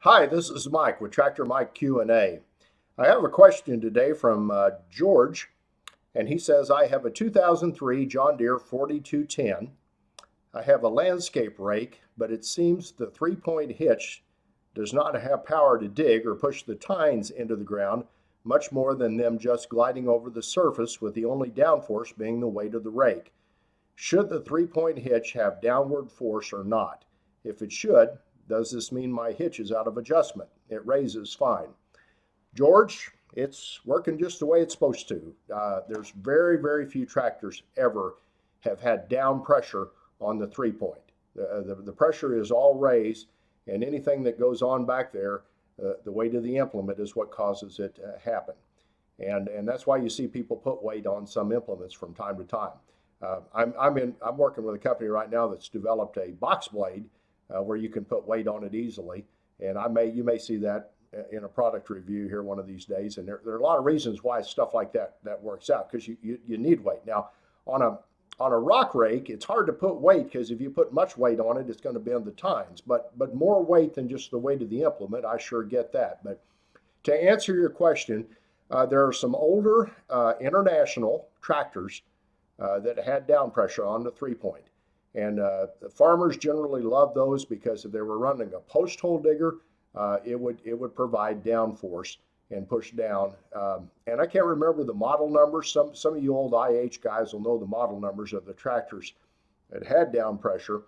Hi, this is Mike with Tractor Mike Q&A. I have a question today from George, and he says, I have a 2003 John Deere 4210. I have a landscape rake, but it seems the three-point hitch does not have power to dig or push the tines into the ground much more than them just gliding over the surface, with the only downforce being the weight of the rake. Should the three-point hitch have downward force or not? If it should, does this mean my hitch is out of adjustment? It raises fine. George, it's working just the way it's supposed to. There's very, very few tractors ever have had down pressure on the three-point. The pressure is all raised, and anything that goes on back there, the weight of the implement is what causes it to happen. And that's why you see people put weight on some implements from time to time. I'm working with a company right now that's developed a box blade where you can put weight on it easily, and you may see that in a product review here one of these days. And there are a lot of reasons why stuff like that works out, because you need weight. Now, on a rock rake, it's hard to put weight, because if you put much weight on it, it's going to bend the tines. But more weight than just the weight of the implement, I sure get that. But to answer your question, there are some older international tractors that had down pressure on the three-point. And the farmers generally love those because if they were running a post hole digger, it would provide downforce and push down. And I can't remember the model numbers. Some of you old IH guys will know the model numbers of the tractors that had down pressure,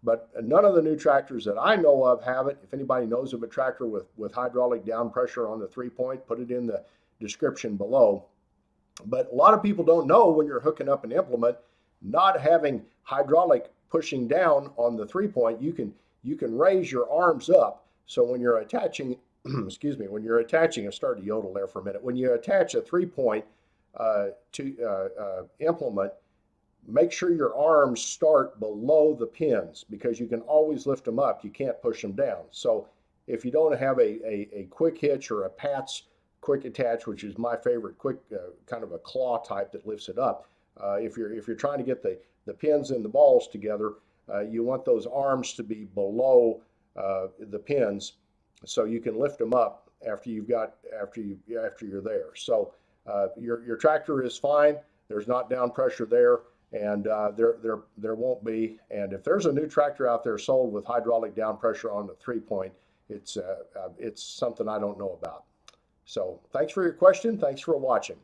but none of the new tractors that I know of have it. If anybody knows of a tractor with hydraulic down pressure on the three-point, put it in the description below. But a lot of people don't know, when you're hooking up an implement, not having hydraulic pushing down on the three-point, you can raise your arms up. So when you're attaching, excuse me, when you're attaching, I started to yodel there for a minute. When you attach a three-point to implement, make sure your arms start below the pins, because you can always lift them up. You can't push them down. So if you don't have a quick hitch or a Pat's quick attach, which is my favorite, quick kind of a claw type that lifts it up, if you're trying to get the pins and the balls together, you want those arms to be below the pins, so you can lift them up after you're there. So your tractor is fine. There's not down pressure there, and there won't be. And if there's a new tractor out there sold with hydraulic down pressure on the three-point, it's something I don't know about. So thanks for your question. Thanks for watching.